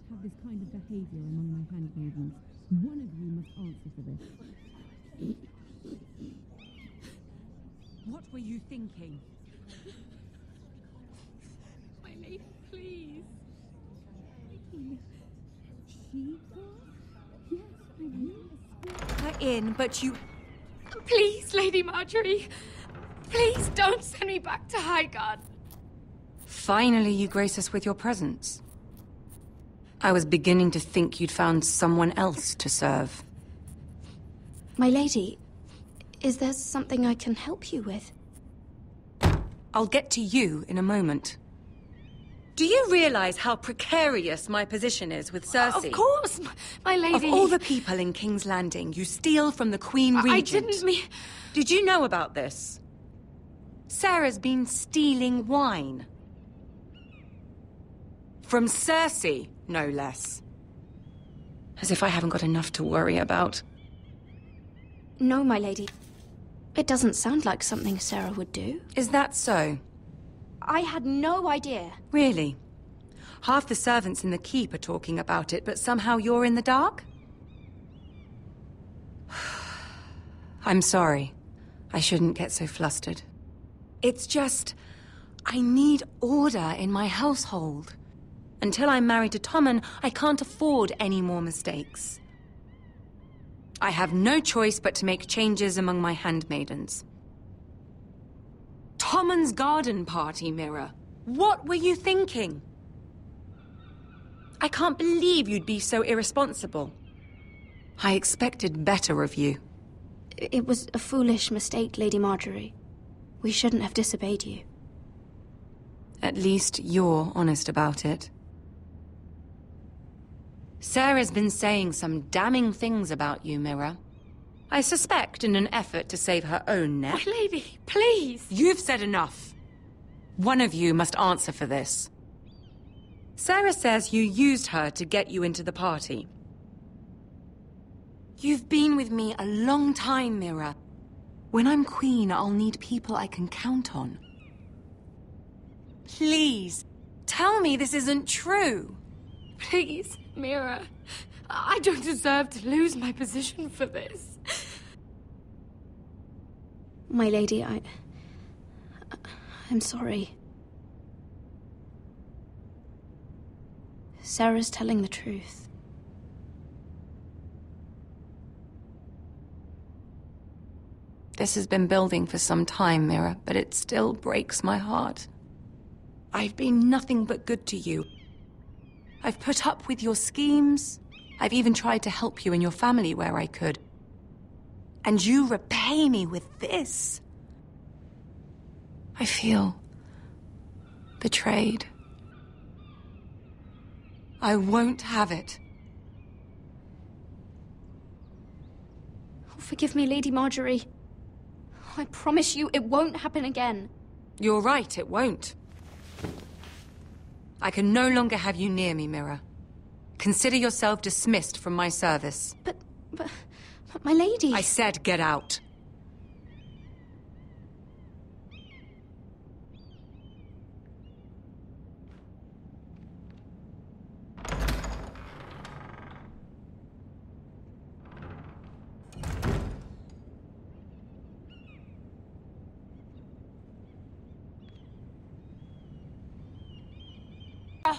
have this kind of behavior among my handmaidens. One of you must answer for this. What were you thinking? My lady, please. She Yes, I will escort Her in, but you... Please, Lady Marjorie. Please don't send me back to Highgarden. Finally, you grace us with your presence. I was beginning to think you'd found someone else to serve. My lady, is there something I can help you with? I'll get to you in a moment. Do you realize how precarious my position is with Cersei? Of course, my lady. Of all the people in King's Landing, you steal from the Queen Regent. I didn't mean... Did you know about this? Sarah's been stealing wine. From Cersei, no less. As if I haven't got enough to worry about. No, my lady. It doesn't sound like something Sarah would do. Is that so? I had no idea. Really? Half the servants in the keep are talking about it, but somehow you're in the dark? I'm sorry. I shouldn't get so flustered. It's just... I need order in my household. Until I'm married to Tommen, I can't afford any more mistakes. I have no choice but to make changes among my handmaidens. Tommen's garden party, Mira. What were you thinking? I can't believe you'd be so irresponsible. I expected better of you. It was a foolish mistake, Lady Marjorie. We shouldn't have disobeyed you. At least you're honest about it. Sarah's been saying some damning things about you, Mira. I suspect in an effort to save her own neck. My lady, please. You've said enough. One of you must answer for this. Sarah says you used her to get you into the party. You've been with me a long time, Mira. When I'm queen, I'll need people I can count on. Please, tell me this isn't true. Please, Mira. I don't deserve to lose my position for this. My lady, I'm sorry. Sarah's telling the truth. This has been building for some time, Mira, but it still breaks my heart. I've been nothing but good to you. I've put up with your schemes. I've even tried to help you and your family where I could. And you repay me with this. I feel betrayed. I won't have it. Oh, forgive me, Lady Marjorie. I promise you it won't happen again. You're right, it won't. I can no longer have you near me, Mira. Consider yourself dismissed from my service. But my lady... I said get out.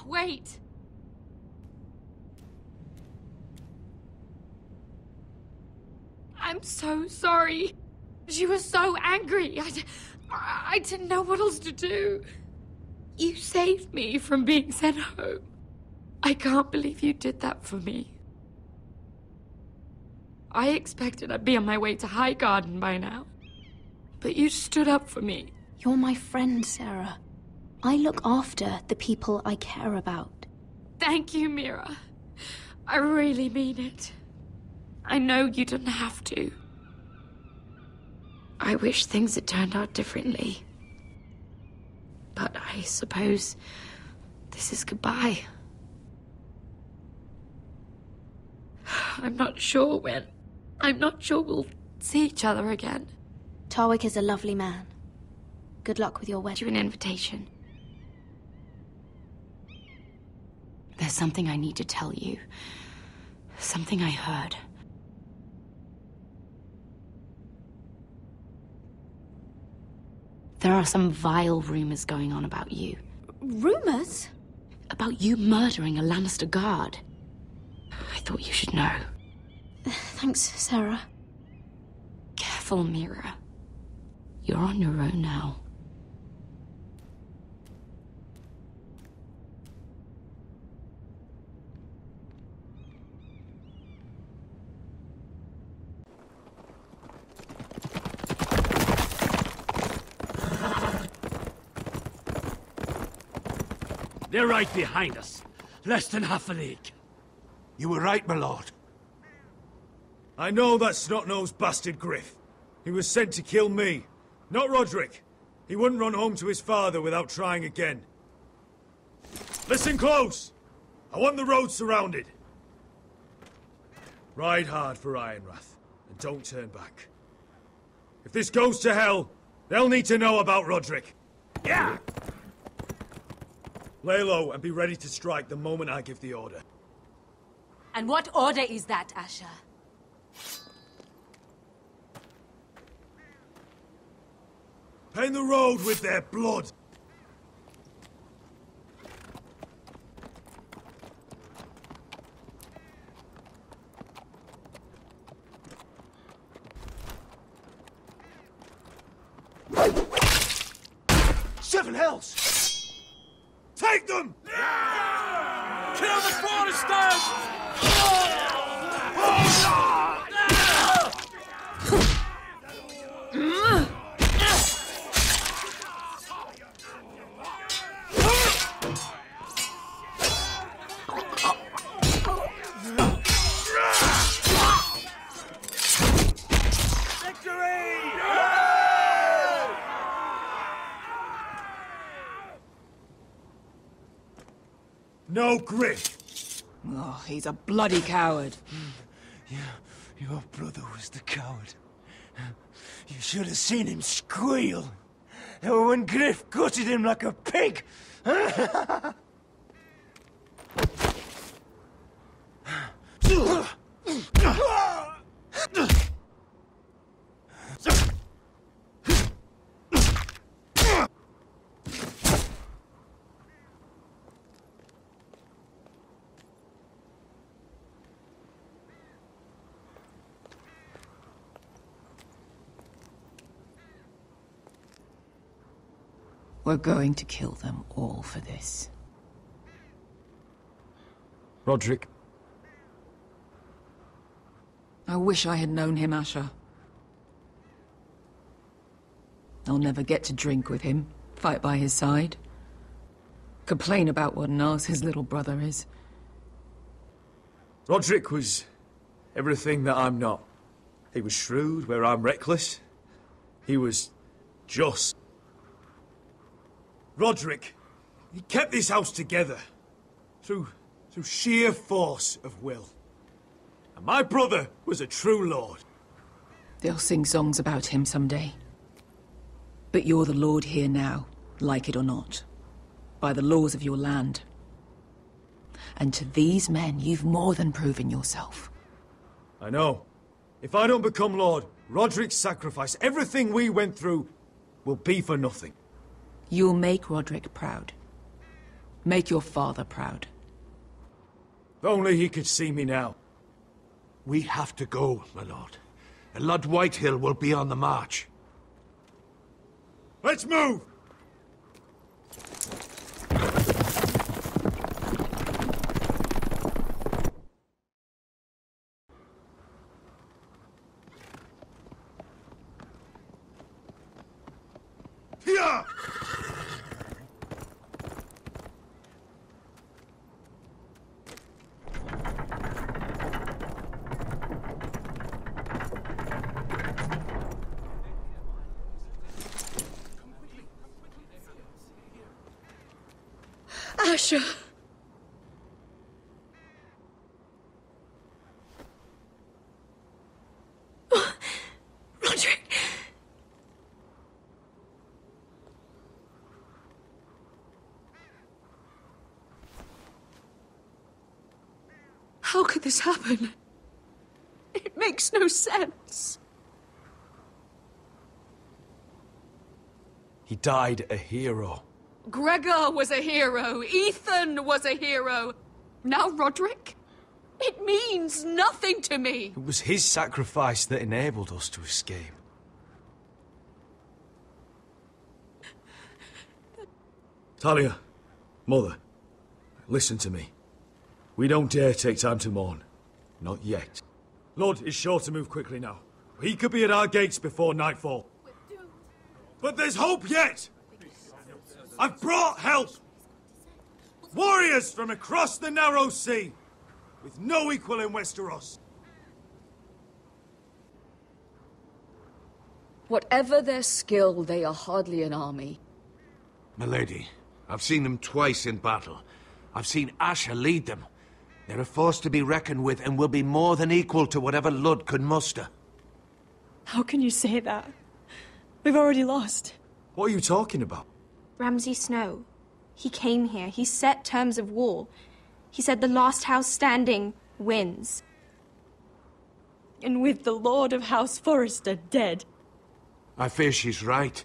Wait. I'm so sorry. She was so angry. I didn't know what else to do. You saved me from being sent home. I can't believe you did that for me. I expected I'd be on my way to Highgarden by now. But you stood up for me. You're my friend, Sarah. I look after the people I care about. Thank you, Mira. I really mean it. I know you didn't have to. I wish things had turned out differently. But I suppose this is goodbye. I'm not sure when. I'm not sure we'll see each other again. Tarwick is a lovely man. Good luck with your You wedding. an invitation. There's something I need to tell you. Something I heard. There are some vile rumors going on about you. Rumors? About you murdering a Lannister guard. I thought you should know. Thanks, Sarah. Careful, Mira. You're on your own now. They're right behind us. Less than half a league. You were right, my lord. I know that snot-nosed bastard Griff. He was sent to kill me, not Roderick. He wouldn't run home to his father without trying again. Listen close! I want the road surrounded. Ride hard for Ironrath, and don't turn back. If this goes to hell, they'll need to know about Roderick. Yeah! Lay low and be ready to strike the moment I give the order. And what order is that, Asher? Paint the road with their blood. Seven hells! Take them! Kill the foresters! No Griff! Oh, he's a bloody coward. Your brother was the coward. You should have seen him squeal. When Griff gutted him like a pig. We're going to kill them all for this. Roderick. I wish I had known him, Asher. I'll never get to drink with him, fight by his side, complain about what an arse his little brother is. Roderick was everything that I'm not. He was shrewd where I'm reckless. He was just. Roderick, he kept this house together through sheer force of will. And my brother was a true lord. They'll sing songs about him someday. But you're the lord here now, like it or not, by the laws of your land. And to these men, you've more than proven yourself. I know. If I don't become lord, Roderick's sacrifice, everything we went through, will be for nothing. You'll make Roderick proud. Make your father proud. If only he could see me now. We have to go, my lord. Lord Whitehill will be on the march. Let's move! Yeah! Asher. Roderick. How could this happen? It makes no sense. He died a hero. Gregor was a hero. Ethan was a hero. Now Roderick? It means nothing to me. It was his sacrifice that enabled us to escape. Talia, Mother, listen to me. We don't dare take time to mourn. Not yet. Lord is sure to move quickly now. He could be at our gates before nightfall. But there's hope yet! I've brought help! Warriors from across the narrow sea, with no equal in Westeros. Whatever their skill, they are hardly an army. Milady, I've seen them twice in battle. I've seen Asher lead them. They're a force to be reckoned with and will be more than equal to whatever Lud could muster. How can you say that? We've already lost. What are you talking about? Ramsay Snow. He came here. He set terms of war. He said the last house standing wins. And with the Lord of House Forrester dead. I fear she's right.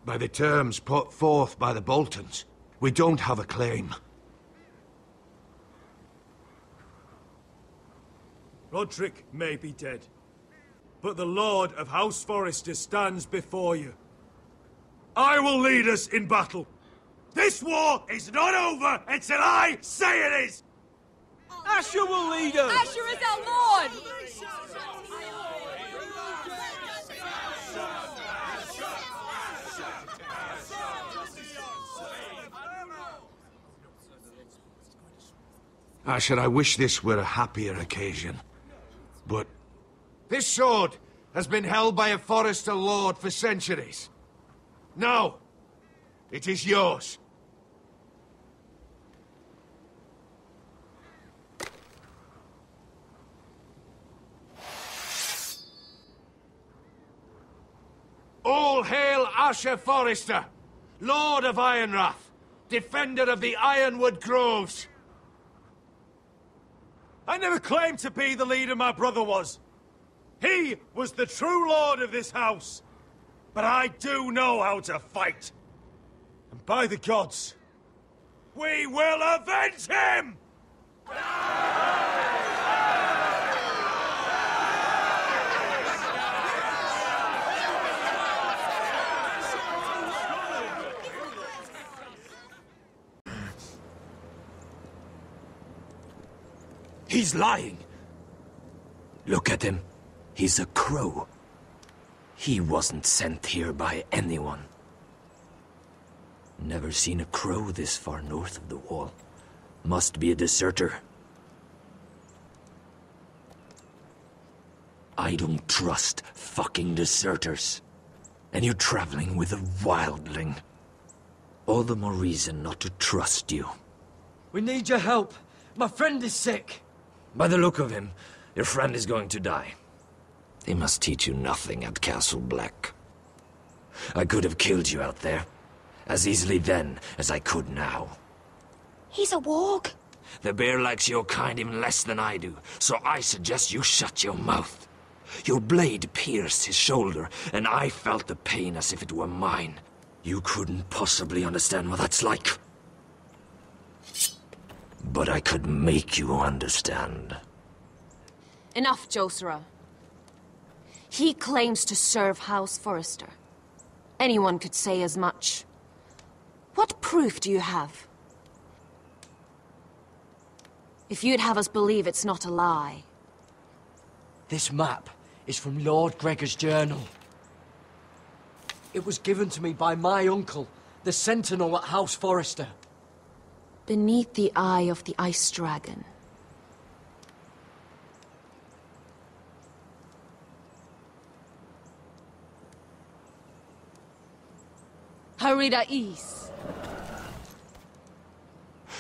By the terms put forth by the Boltons, we don't have a claim. Roderick may be dead, but the Lord of House Forrester stands before you. I will lead us in battle. This war is not over until I say it is! Asher will lead us! Asher is our Lord! Asher, I wish this were a happier occasion. But this sword has been held by a Forrester lord for centuries. Now, it is yours. All hail Asher Forrester, Lord of Ironrath, defender of the Ironwood Groves. I never claimed to be the leader my brother was. He was the true lord of this house. But I do know how to fight. And by the gods, we will avenge him! He's lying. Look at him. He's a crow. He wasn't sent here by anyone. Never seen a crow this far north of the wall. Must be a deserter. I don't trust fucking deserters. And you're traveling with a wildling. All the more reason not to trust you. We need your help. My friend is sick. By the look of him, your friend is going to die. They must teach you nothing at Castle Black. I could have killed you out there, as easily then as I could now. He's a warg. The bear likes your kind even less than I do, so I suggest you shut your mouth. Your blade pierced his shoulder, and I felt the pain as if it were mine. You couldn't possibly understand what that's like. But I could make you understand. Enough, Josera. He claims to serve House Forrester. Anyone could say as much. What proof do you have? If you'd have us believe it's not a lie. This map is from Lord Gregor's journal. It was given to me by my uncle, the Sentinel at House Forrester. Beneath the eye of the Ice Dragon. Harida East.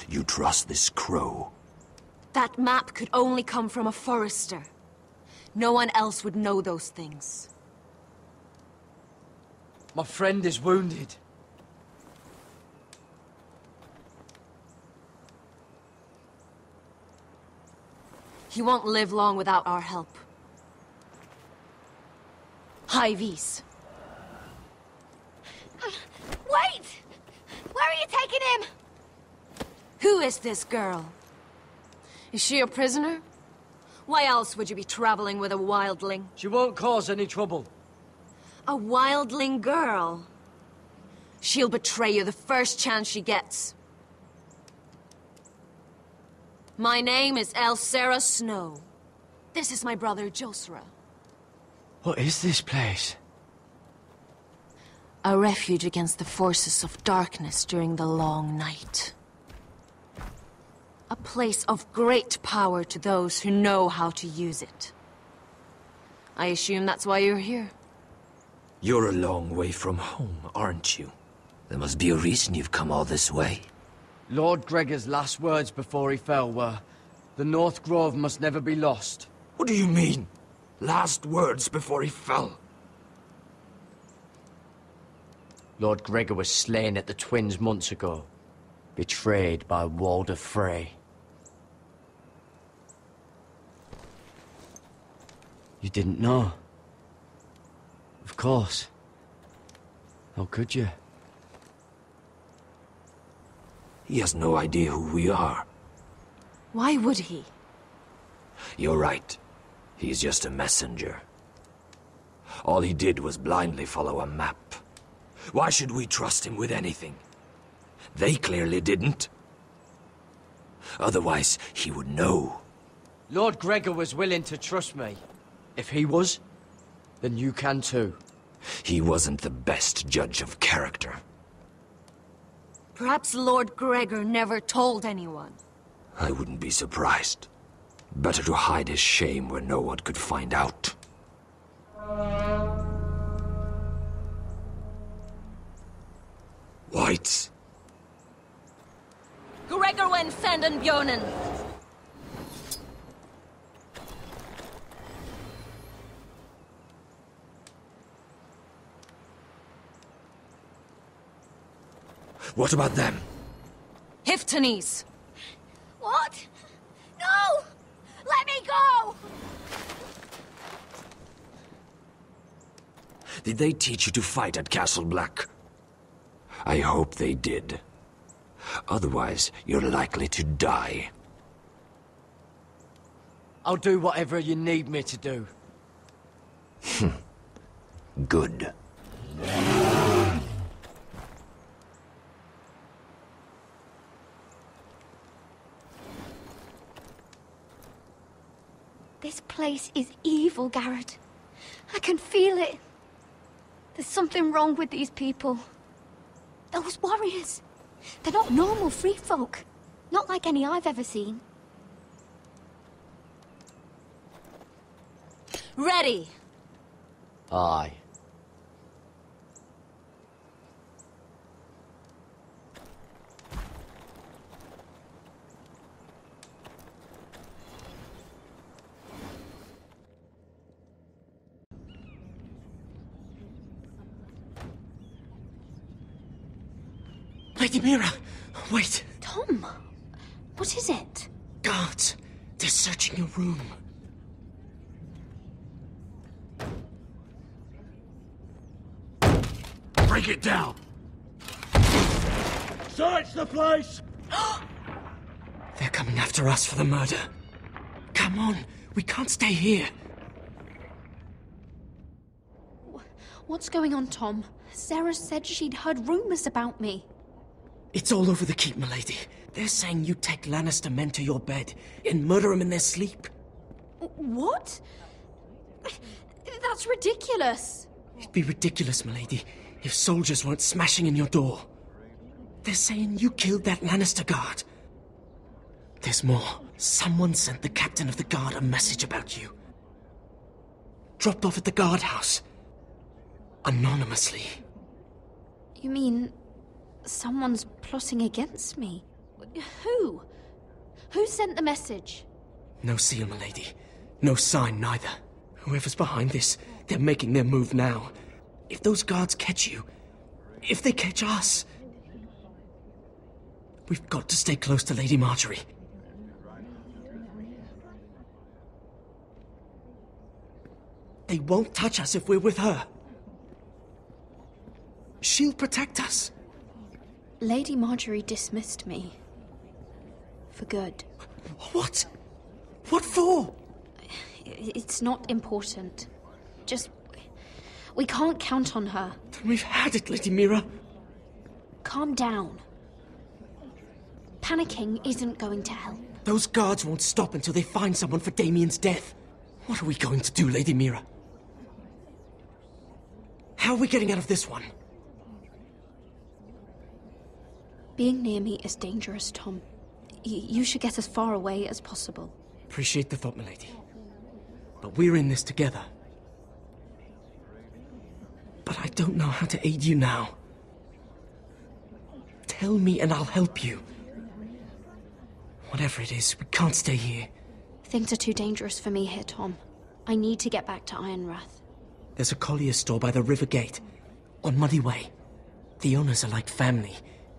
You trust this crow? That map could only come from a Forrester. No one else would know those things. My friend is wounded. He won't live long without our help. High Vis. Wait! Where are you taking him? Who is this girl? Is she a prisoner? Why else would you be traveling with a wildling? She won't cause any trouble. A wildling girl? She'll betray you the first chance she gets. My name is Elsera Snow. This is my brother, Josra. What is this place? A refuge against the forces of darkness during the long night. A place of great power to those who know how to use it. I assume that's why you're here. You're a long way from home, aren't you? There must be a reason you've come all this way. Lord Gregor's last words before he fell were, "The North Grove must never be lost." What do you mean? Last words before he fell? Lord Gregor was slain at the Twins months ago, betrayed by Walder Frey. You didn't know? Of course. How could you? He has no idea who we are. Why would he? You're right. He's just a messenger. All he did was blindly follow a map. Why should we trust him with anything? They clearly didn't. Otherwise, he would know. Lord Gregor was willing to trust me. If he was, then you can too. He wasn't the best judge of character. Perhaps Lord Gregor never told anyone. I wouldn't be surprised. Better to hide his shame where no one could find out. Whites. Gregor wen fenden bjonen. What about them? Hiftanes. What? No! Let me go! Did they teach you to fight at Castle Black? I hope they did. Otherwise, you're likely to die. I'll do whatever you need me to do. Good. This place is evil, Garrett. I can feel it. There's something wrong with these people. Those warriors. They're not normal free folk. Not like any I've ever seen. Ready. Aye. Lady Mira, wait. Tom, what is it? Guards, they're searching your room. Break it down! Search the place! They're coming after us for the murder. Come on, we can't stay here. What's going on, Tom? Sarah said she'd heard rumors about me. It's all over the keep, milady. They're saying you take Lannister men to your bed and murder them in their sleep. What? That's ridiculous. It'd be ridiculous, milady, if soldiers weren't smashing in your door. They're saying you killed that Lannister guard. There's more. Someone sent the captain of the guard a message about you. Dropped off at the guardhouse. Anonymously. You mean someone's plotting against me? Who? Who sent the message? No seal, milady. No sign, neither. Whoever's behind this, they're making their move now. If those guards catch you, if they catch us, we've got to stay close to Lady Marjorie. They won't touch us if we're with her. She'll protect us. Lady Marjorie dismissed me. For good. What? What for? It's not important. Just... we can't count on her. Then we've had it, Lady Mira. Calm down. Panicking isn't going to help. Those guards won't stop until they find someone for Damien's death. What are we going to do, Lady Mira? How are we getting out of this one? Being near me is dangerous, Tom. You should get as far away as possible. Appreciate the thought, milady. But we're in this together. But I don't know how to aid you now. Tell me and I'll help you. Whatever it is, we can't stay here. Things are too dangerous for me here, Tom. I need to get back to Ironrath. There's a collier's store by the river gate, on Muddy Way. The owners are like family.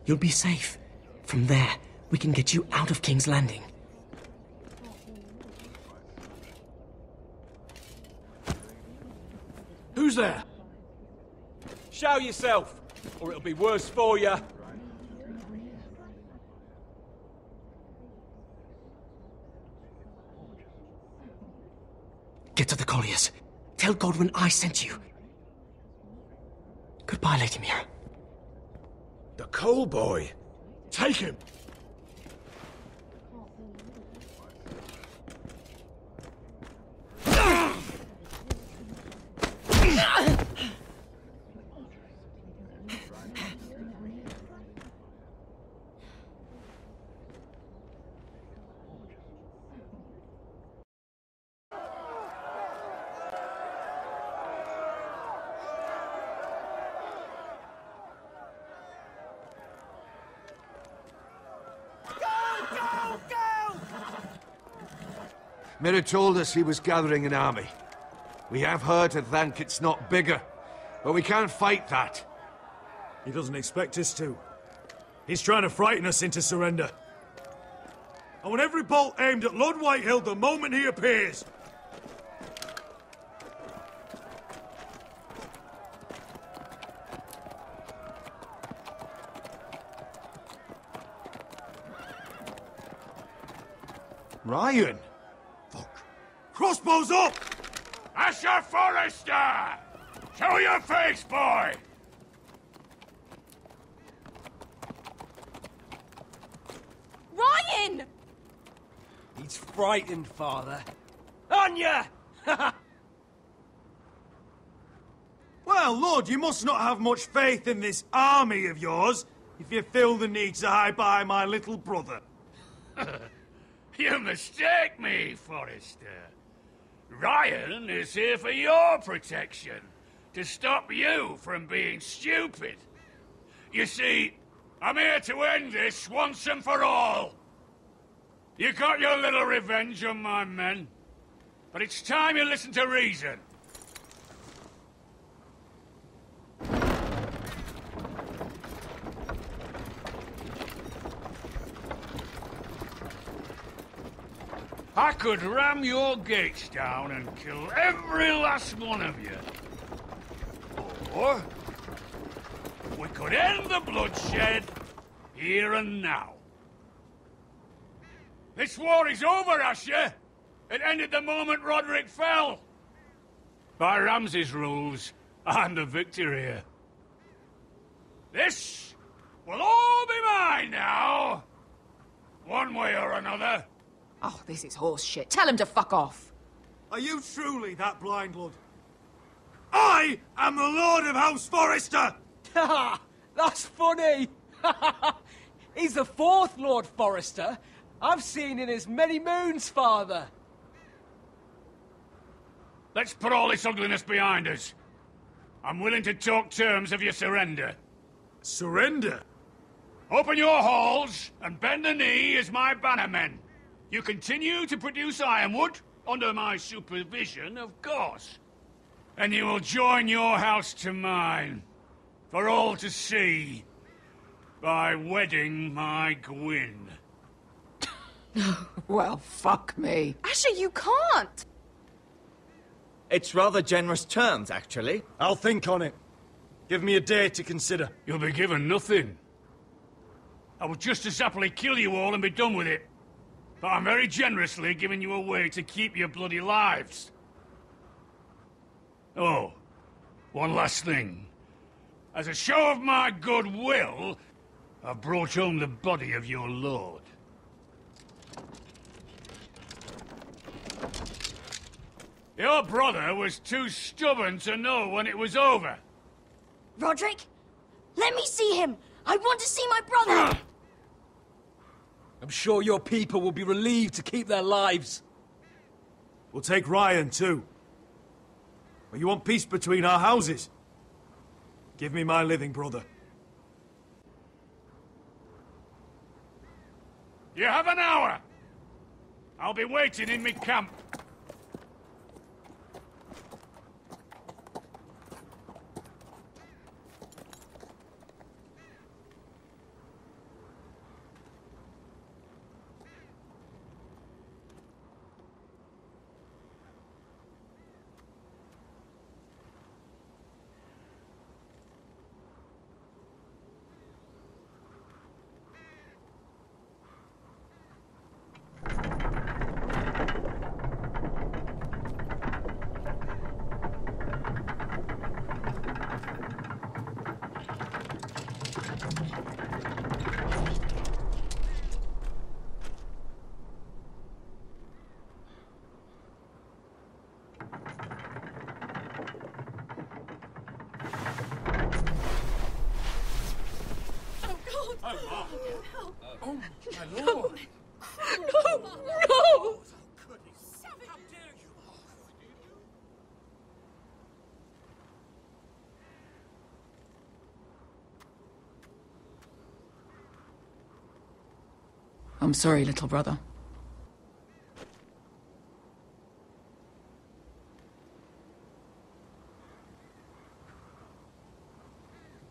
You'll be safe. From there, we can get you out of King's Landing. Who's there? Show yourself, or it'll be worse for you. Get to the colliers. Tell Godwyn I sent you. Goodbye, Lady Mira. The Cole boy. Take him. Mira told us he was gathering an army. We have her to thank it's not bigger, but we can't fight that. He doesn't expect us to. He's trying to frighten us into surrender. I want every bolt aimed at Lord Whitehill the moment he appears. Ryan! Crossbows up! Asher Forrester! Show your face, boy! Ryan! He's frightened, Father. Anya! Well, Lord, you must not have much faith in this army of yours if you feel the need to hide by my little brother. You mistake me, Forrester. Ryan is here for your protection, to stop you from being stupid. You see, I'm here to end this once and for all. You got your little revenge on my men, but it's time you listen to reason. I could ram your gates down and kill every last one of you. Or we could end the bloodshed here and now. This war is over, Asher. It ended the moment Roderick fell. By Ramsay's rules, I'm the victor here. This will all be mine now. One way or another. Oh, this is horse shit. Tell him to fuck off. Are you truly that blind, Lord? I am the Lord of House Forrester! Ha! That's funny! He's the fourth Lord Forrester I've seen in as many moons, Father. Let's put all this ugliness behind us. I'm willing to talk terms of your surrender. Surrender? Open your halls and bend the knee as my bannermen. You continue to produce ironwood, under my supervision, of course. And you will join your house to mine, for all to see, by wedding my Gwyn. Well, fuck me. Asher, you can't! It's rather generous terms, actually. I'll think on it. Give me a day to consider. You'll be given nothing. I would just as happily kill you all and be done with it. But I'm very generously giving you a way to keep your bloody lives. Oh, one last thing. As a show of my goodwill, I've brought home the body of your lord. Your brother was too stubborn to know when it was over. Roderick, let me see him. I want to see my brother. I'm sure your people will be relieved to keep their lives. We'll take Ryan, too. But you want peace between our houses? Give me my living brother. You have an hour. I'll be waiting in my camp. Oh, my lord! No! I'm sorry, little brother.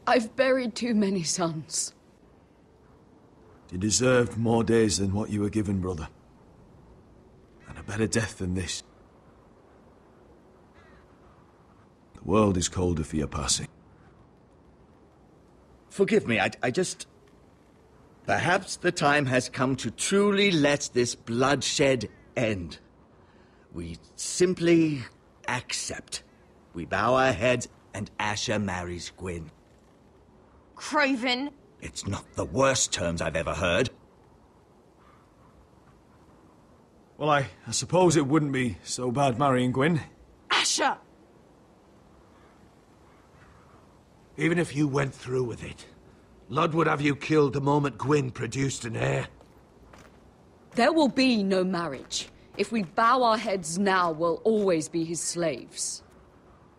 I've buried too many sons. You deserved more days than what you were given, brother. And a better death than this. The world is colder for your passing. Forgive me, I just... Perhaps the time has come to truly let this bloodshed end. We simply accept. We bow our heads and Asher marries Gwyn. Craven! It's not the worst terms I've ever heard. Well, I suppose it wouldn't be so bad marrying Gwyn. Asher! Even if you went through with it, Lud would have you killed the moment Gwyn produced an heir. There will be no marriage. If we bow our heads now, we'll always be his slaves.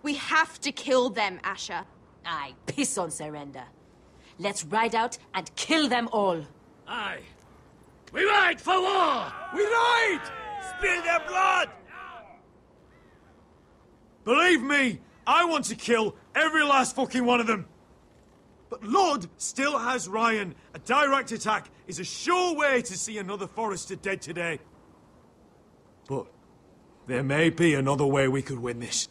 We have to kill them, Asher. Aye, piss on surrender. Let's ride out and kill them all. Aye. We ride for war! We ride! Spill their blood! Believe me, I want to kill every last fucking one of them. But Lud still has Ryan. A direct attack is a sure way to see another Forrester dead today. But there may be another way we could win this.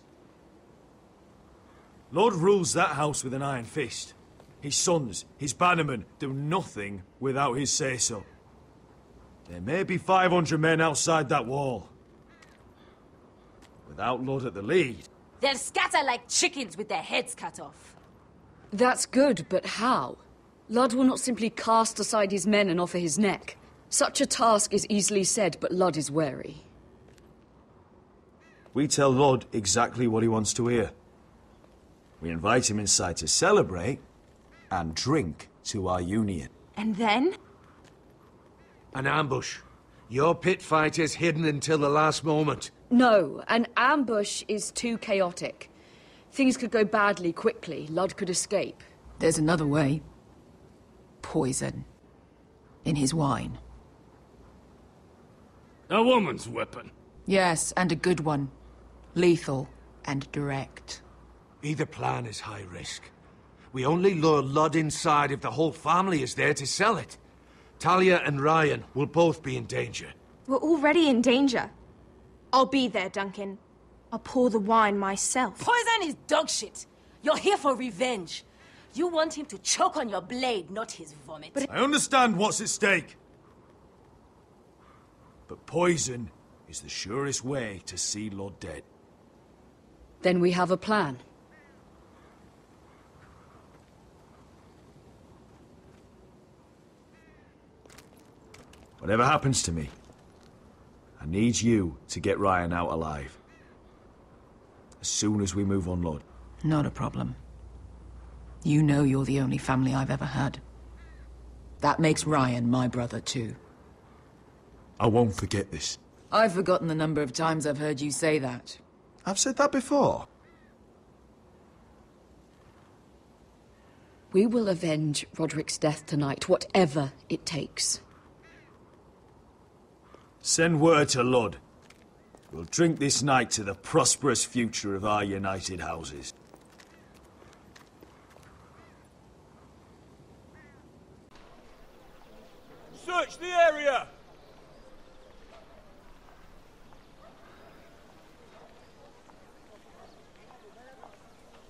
Lud rules that house with an iron fist. His sons, his bannermen, do nothing without his say-so. There may be 500 men outside that wall. Without Lud at the lead... They'll scatter like chickens with their heads cut off. That's good, but how? Lud will not simply cast aside his men and offer his neck. Such a task is easily said, but Lud is wary. We tell Lud exactly what he wants to hear. We invite him inside to celebrate and drink to our union. And then? An ambush. Your pit fighters hidden until the last moment. No, an ambush is too chaotic. Things could go badly quickly. Lud could escape. There's another way. Poison. In his wine. A woman's weapon. Yes, and a good one. Lethal and direct. Either plan is high risk. We only lure Lud inside if the whole family is there to sell it. Talia and Ryan will both be in danger. We're already in danger. I'll be there, Duncan. I'll pour the wine myself. Poison is dog shit. You're here for revenge. You want him to choke on your blade, not his vomit. I understand what's at stake. But poison is the surest way to see Lord dead. Then we have a plan. Whatever happens to me, I need you to get Ryan out alive. As soon as we move on, Lord. Not a problem. You know you're the only family I've ever had. That makes Ryan my brother, too. I won't forget this. I've forgotten the number of times I've heard you say that. I've said that before. We will avenge Roderick's death tonight, whatever it takes. Send word to Lud. We'll drink this night to the prosperous future of our united houses. Search the area!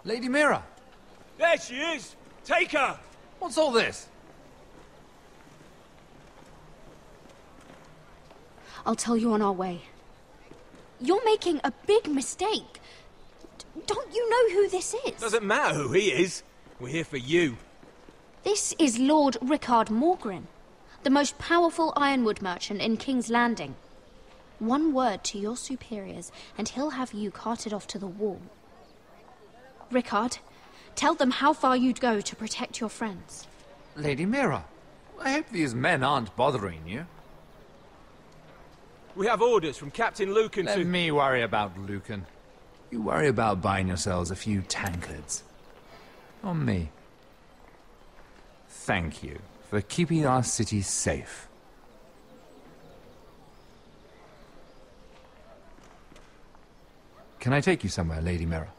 Lady Mira! There she is! Take her! What's all this? I'll tell you on our way. You're making a big mistake. Don't you know who this is? Doesn't matter who he is. We're here for you. This is Lord Rickard Morgren, the most powerful ironwood merchant in King's Landing. One word to your superiors, and he'll have you carted off to the wall. Rickard, tell them how far you'd go to protect your friends. Lady Mira, I hope these men aren't bothering you. We have orders from Captain Lucan Let me worry about Lucan. You worry about buying yourselves a few tankards. On me. Thank you for keeping our city safe. Can I take you somewhere, Lady Mira?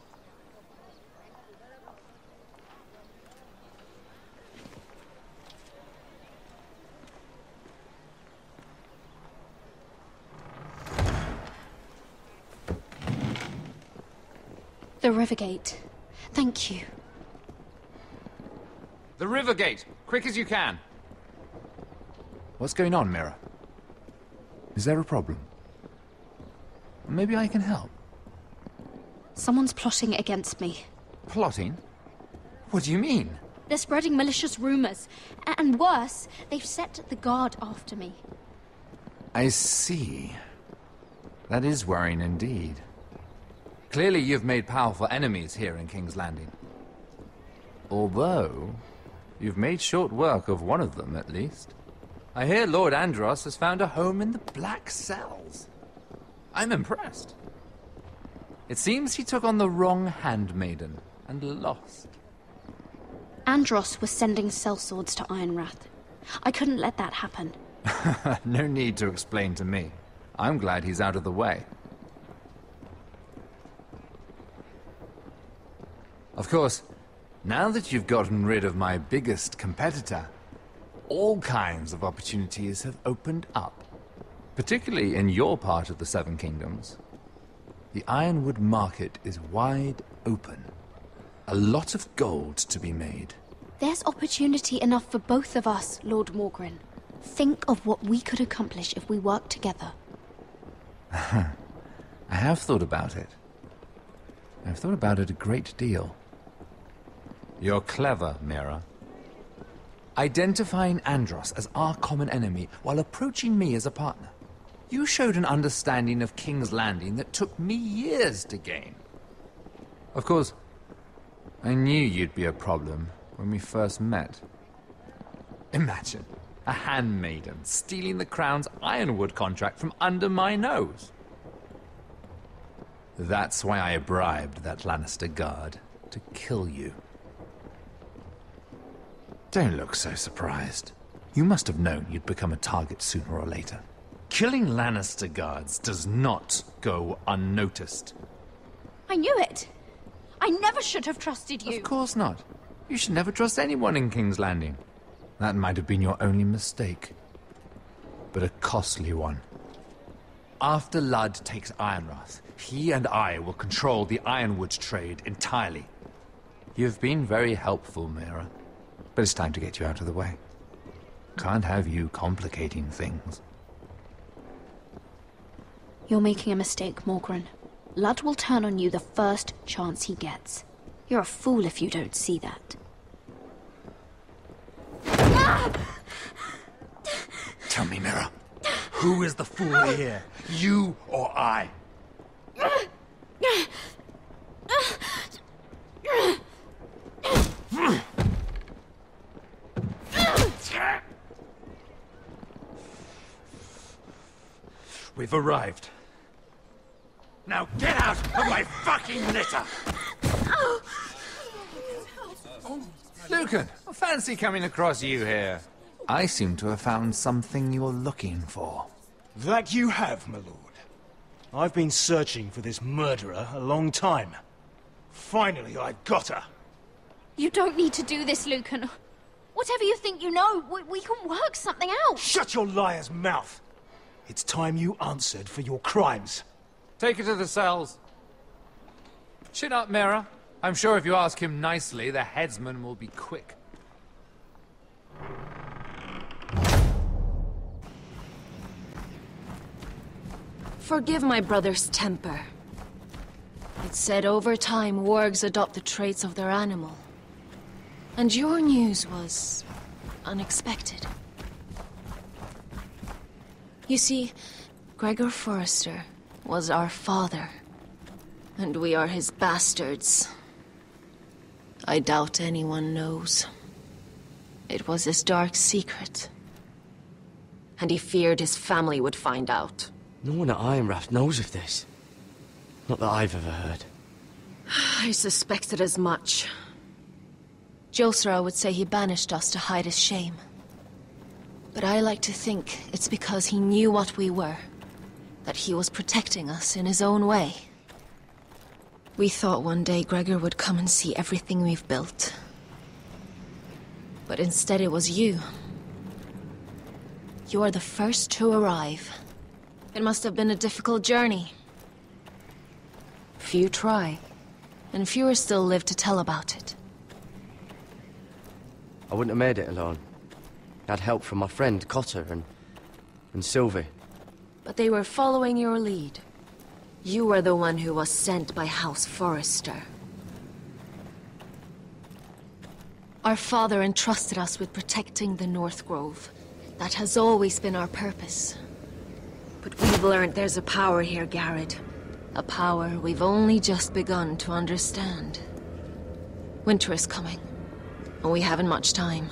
The Rivergate. Thank you. The Rivergate! Quick as you can! What's going on, Mira? Is there a problem? Maybe I can help. Someone's plotting against me. Plotting? What do you mean? They're spreading malicious rumors. And worse, they've set the guard after me. I see. That is worrying indeed. Clearly you've made powerful enemies here in King's Landing. Although, you've made short work of one of them, at least. I hear Lord Andros has found a home in the Black Cells. I'm impressed. It seems he took on the wrong handmaiden and lost. Andros was sending sellswords to Ironrath. I couldn't let that happen. No need to explain to me. I'm glad he's out of the way. Of course, now that you've gotten rid of my biggest competitor, all kinds of opportunities have opened up. Particularly in your part of the Seven Kingdoms. The Ironwood market is wide open. A lot of gold to be made. There's opportunity enough for both of us, Lord Morgren. Think of what we could accomplish if we worked together. I have thought about it. I've thought about it a great deal. You're clever, Mira. Identifying Andros as our common enemy while approaching me as a partner. You showed an understanding of King's Landing that took me years to gain. Of course, I knew you'd be a problem when we first met. Imagine a handmaiden stealing the Crown's Ironwood contract from under my nose. That's why I bribed that Lannister guard to kill you. Don't look so surprised. You must have known you'd become a target sooner or later. Killing Lannister guards does not go unnoticed. I knew it! I never should have trusted you! Of course not. You should never trust anyone in King's Landing. That might have been your only mistake. But a costly one. After Ludd takes Ironrath, he and I will control the ironwood trade entirely. You've been very helpful, Mira, but it's time to get you out of the way. Can't have you complicating things. You're making a mistake, Morgren. Ludd will turn on you the first chance he gets. You're a fool if you don't see that. Tell me, Mira, who is the fool here? You or I? We've arrived. Now get out of my fucking litter! Lucan, I fancy coming across you here. I seem to have found something you're looking for. That you have, my lord. I've been searching for this murderer a long time. Finally, I've got her. You don't need to do this, Lucan. Whatever you think you know, we can work something out. Shut your liar's mouth! It's time you answered for your crimes. Take her to the cells. Chin up, Mira. I'm sure if you ask him nicely, the headsman will be quick. Forgive my brother's temper. It's said over time wargs adopt the traits of their animal. And your news was unexpected. You see, Gregor Forrester was our father, and we are his bastards. I doubt anyone knows. It was his dark secret, and he feared his family would find out. No one at Ironrath knows of this. Not that I've ever heard. I suspected as much. Josra would say he banished us to hide his shame. But I like to think it's because he knew what we were. That he was protecting us in his own way. We thought one day Gregor would come and see everything we've built. But instead it was you. You are the first to arrive. It must have been a difficult journey. Few try, and fewer still live to tell about it. I wouldn't have made it alone. I had help from my friend Cotter and Sylvie. But they were following your lead. You were the one who was sent by House Forrester. Our father entrusted us with protecting the North Grove. That has always been our purpose. But we've learned there's a power here, Garrett. A power we've only just begun to understand. Winter is coming, and we haven't much time.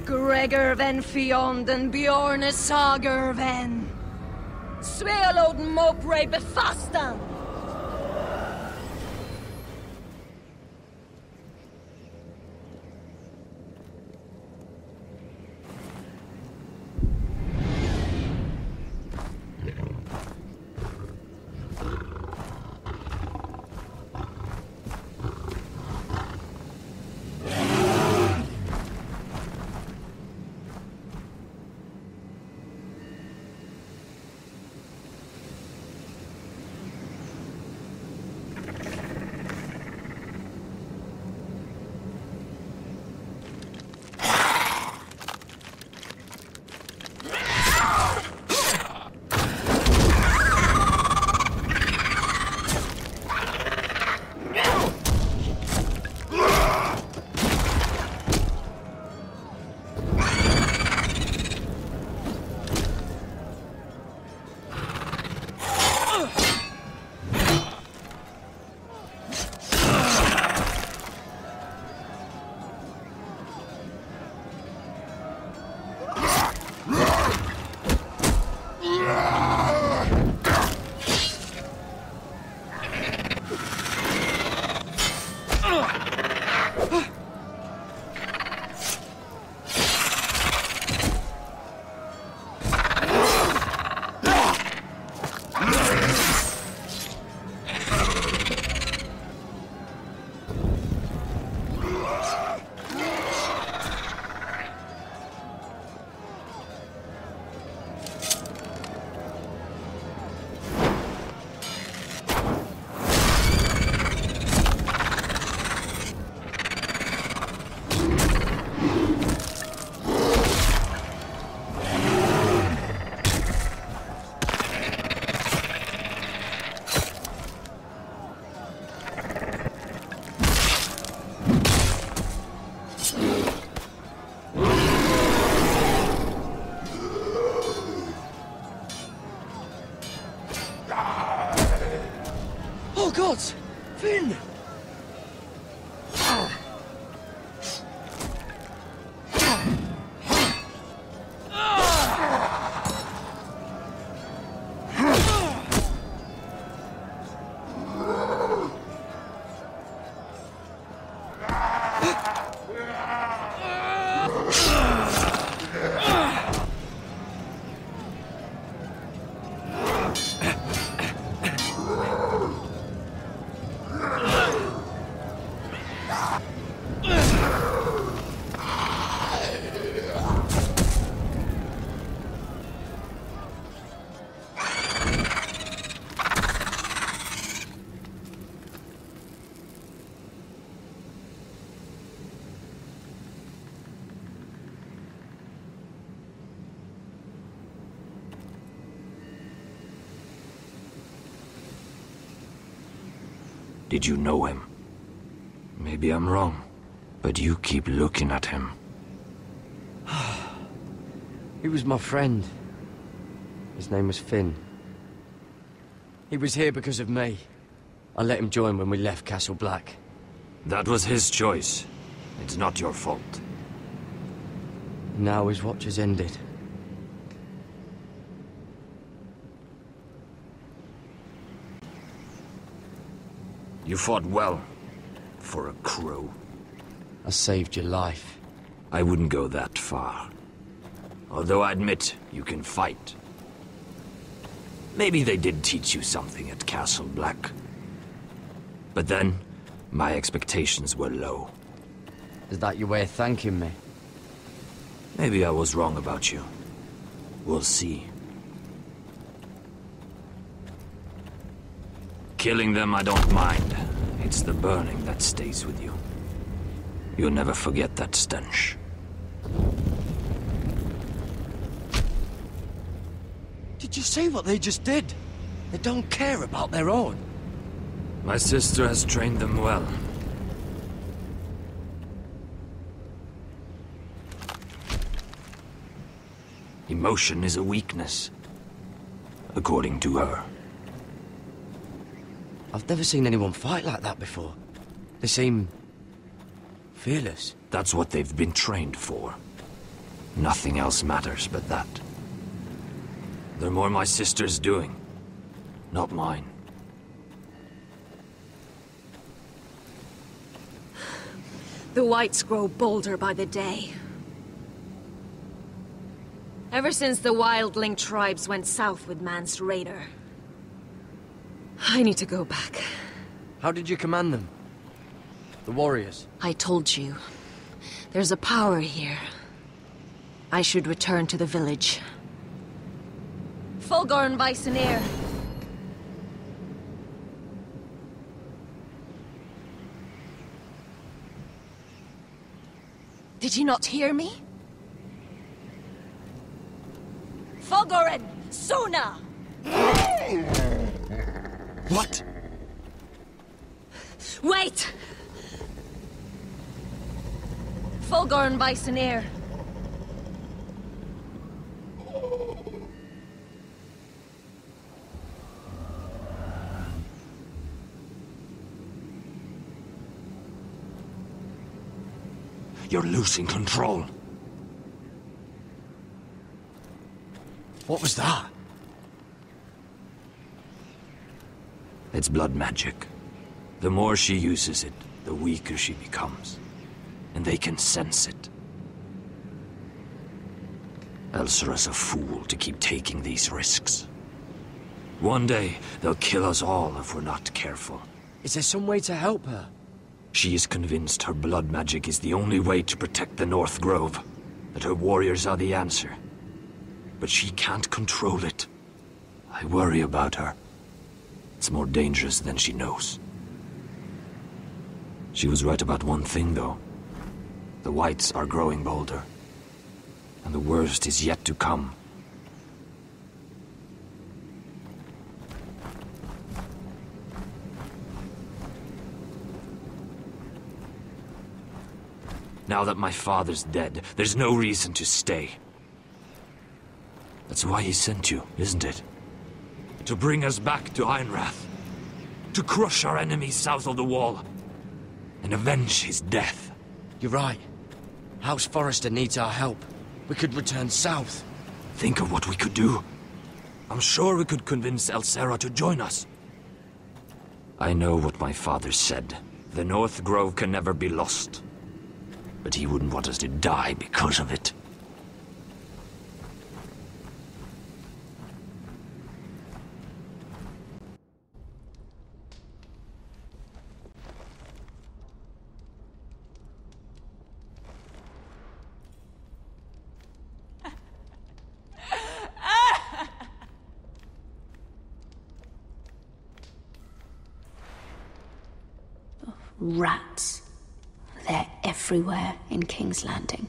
Gregor ven Fionden Bjorne Sager ven. Svealoden Mopre befastan. Did you know him? Maybe I'm wrong, but you keep looking at him. He was my friend. His name was Finn. He was here because of me. I let him join when we left Castle Black. That was his choice. It's not your fault. Now his watch has ended. You fought well. For a crow. I saved your life. I wouldn't go that far. Although I admit, you can fight. Maybe they did teach you something at Castle Black. But then, my expectations were low. Is that your way of thanking me? Maybe I was wrong about you. We'll see. Killing them I don't mind. It's the burning that stays with you. You'll never forget that stench. Did you see what they just did? They don't care about their own. My sister has trained them well. Emotion is a weakness, according to her. I've never seen anyone fight like that before. They seem fearless. That's what they've been trained for. Nothing else matters but that. They're more my sister's doing, not mine. The Whites grow bolder by the day. Ever since the Wildling tribes went south with Mance Rayder. I need to go back. How did you command them? The warriors? I told you. There's a power here. I should return to the village. Fulgorn Bysonir. Did you not hear me? Fulgorin! Suna! What? Wait! Fulgorn Bysonir. You're losing control. What was that? It's blood magic. The more she uses it, the weaker she becomes. And they can sense it. Elsera's a fool to keep taking these risks. One day, they'll kill us all if we're not careful. Is there some way to help her? She is convinced her blood magic is the only way to protect the North Grove. That her warriors are the answer. But she can't control it. I worry about her. It's more dangerous than she knows. She was right about one thing, though. The Whites are growing bolder. And the worst is yet to come. Now that my father's dead, there's no reason to stay. That's why he sent you, isn't it? To bring us back to Ironrath. To crush our enemies south of the Wall. And avenge his death. You're right. House Forrester needs our help. We could return south. Think of what we could do. I'm sure we could convince Elsera to join us. I know what my father said. The North Grove can never be lost. But he wouldn't want us to die because of it. Rats. They're everywhere in King's Landing.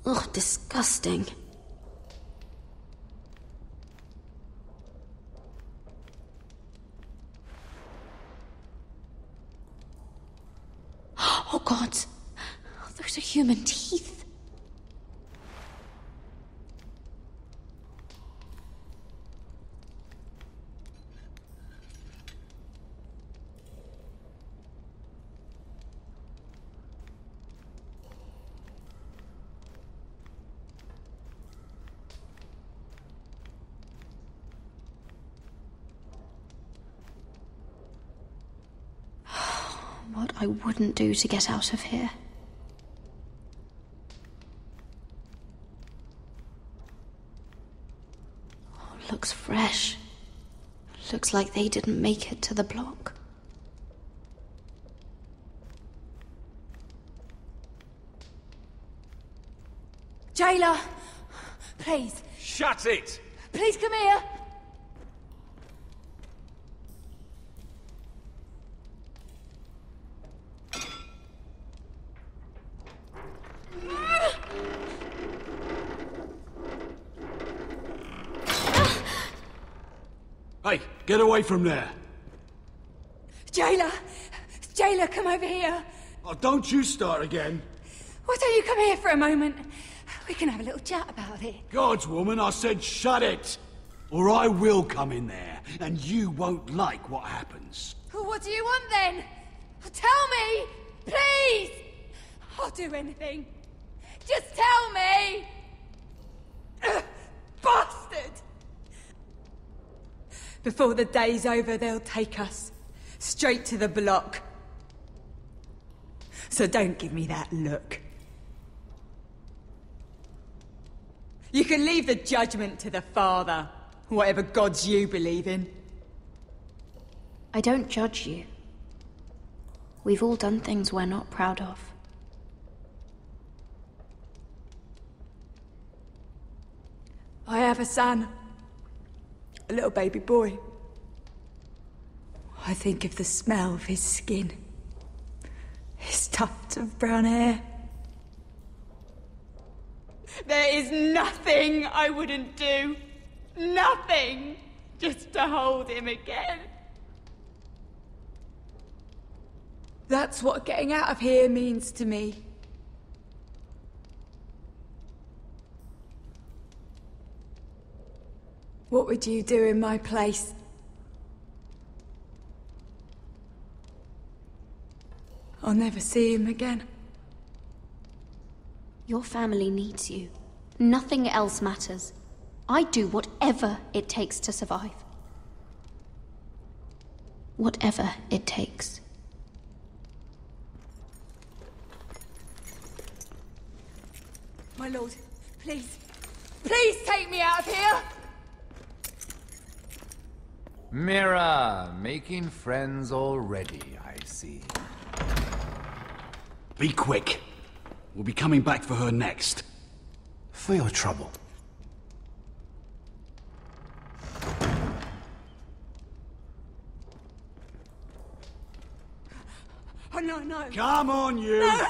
Ugh, disgusting. God, those are human teeth. What I wouldn't do to get out of here. Oh, looks fresh. Looks like they didn't make it to the block. Jailer! Please. Shut it! Please come here! Hey, get away from there! Jailer! Jailer, come over here! Oh, don't you start again! Why don't you come here for a moment? We can have a little chat about it. Gods, woman, I said shut it! Or I will come in there, and you won't like what happens. Well, what do you want then? Tell me! Please! I'll do anything. Just tell me! Bastard! Before the day's over, they'll take us straight to the block. So don't give me that look. You can leave the judgment to the Father, whatever gods you believe in. I don't judge you. We've all done things we're not proud of. I have a son. A little baby boy. I think of the smell of his skin. His tuft of brown hair. There is nothing I wouldn't do. Nothing. Just to hold him again. That's what getting out of here means to me. What would you do in my place? I'll never see him again. Your family needs you. Nothing else matters. I'd do whatever it takes to survive. Whatever it takes. My lord, please. Please take me out of here! Mira, making friends already, I see. Be quick. We'll be coming back for her next. For your trouble. Oh, no, no. Come on, you! No!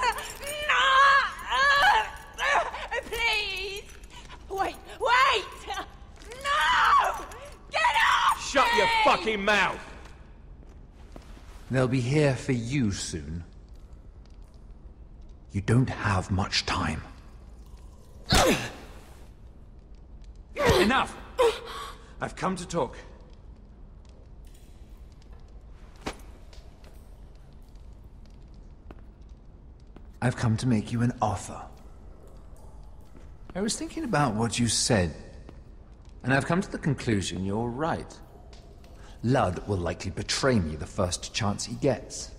Please! Wait! No! Get off! Shut your fucking mouth! They'll be here for you soon. You don't have much time. Enough! I've come to talk. I've come to make you an offer. I was thinking about what you said, and I've come to the conclusion you're right. Ludd will likely betray me the first chance he gets.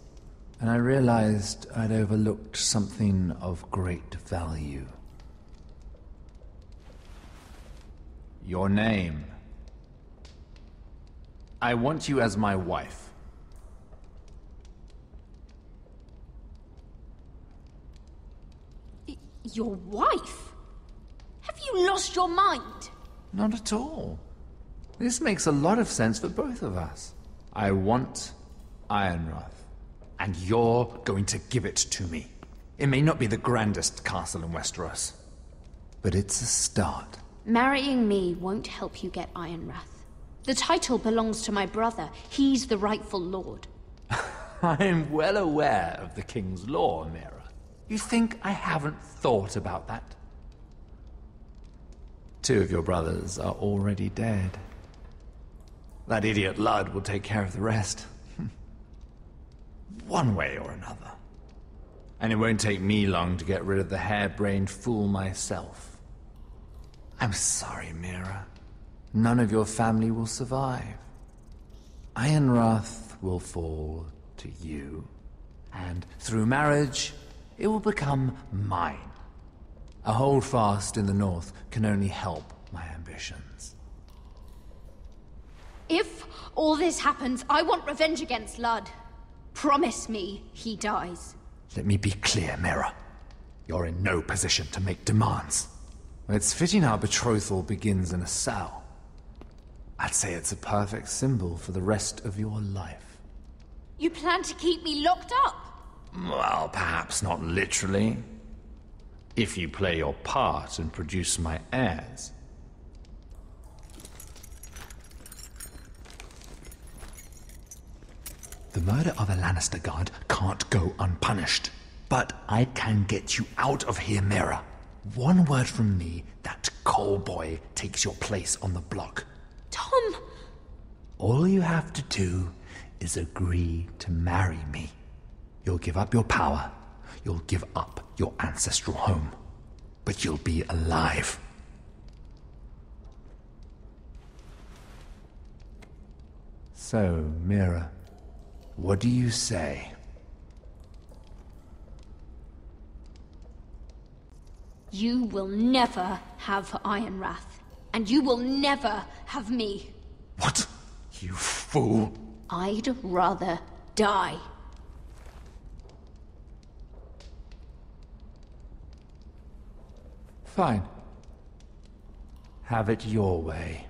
And I realized I'd overlooked something of great value. Your name. I want you as my wife. Your wife? Have you lost your mind? Not at all. This makes a lot of sense for both of us. I want Ironrath. And you're going to give it to me. It may not be the grandest castle in Westeros, but it's a start. Marrying me won't help you get Ironrath. The title belongs to my brother. He's the rightful lord. I'm well aware of the King's law, Mira. You think I haven't thought about that? 2 of your brothers are already dead. That idiot Ludd will take care of the rest. One way or another. And it won't take me long to get rid of the harebrained fool myself. I'm sorry, Mira. None of your family will survive. Ironrath will fall to you, and through marriage, it will become mine. A holdfast in the north can only help my ambitions. If all this happens, I want revenge against Ludd. Promise me he dies. Let me be clear, Mira. You're in no position to make demands. It's fitting our betrothal begins in a cell. I'd say it's a perfect symbol for the rest of your life. You plan to keep me locked up? Well, perhaps not literally. If you play your part and produce my heirs. The murder of a Lannister guard can't go unpunished. But I can get you out of here, Mira. One word from me, that Cole boy takes your place on the block. Tom! All you have to do is agree to marry me. You'll give up your power. You'll give up your ancestral home. But you'll be alive. So, Mira, what do you say? You will never have Ironrath. And you will never have me. What? You fool! I'd rather die. Fine. Have it your way.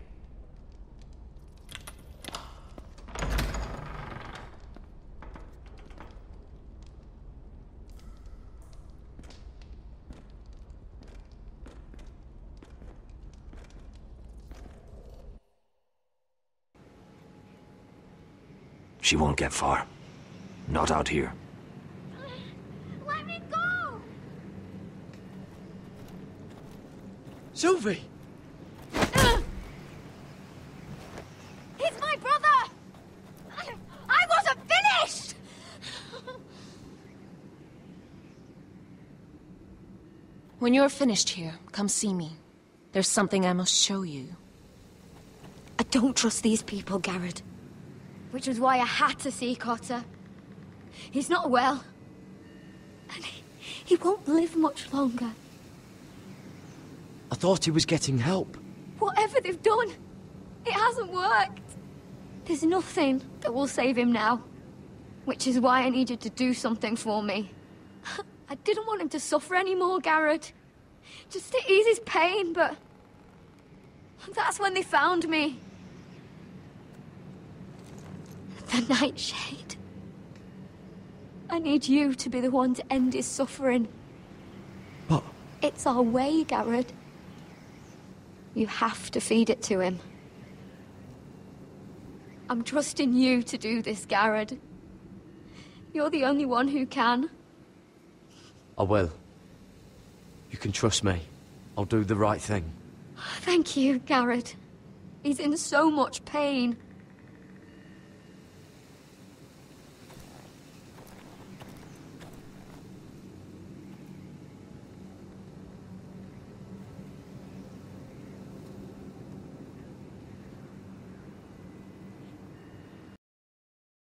She won't get far. Not out here. Let me go! Sylvie! He's my brother! I wasn't finished! When you're finished here, come see me. There's something I must show you. I don't trust these people, Garrett. Which was why I had to see Cotter. He's not well. And he won't live much longer. I thought he was getting help. Whatever they've done, it hasn't worked. There's nothing that will save him now. Which is why I need you to do something for me. I didn't want him to suffer anymore, Garrett. Just to ease his pain, but... that's when they found me. The Nightshade. I need you to be the one to end his suffering. But... it's our way, Garrett. You have to feed it to him. I'm trusting you to do this, Garrett. You're the only one who can. I will. You can trust me. I'll do the right thing. Thank you, Garrett. He's in so much pain.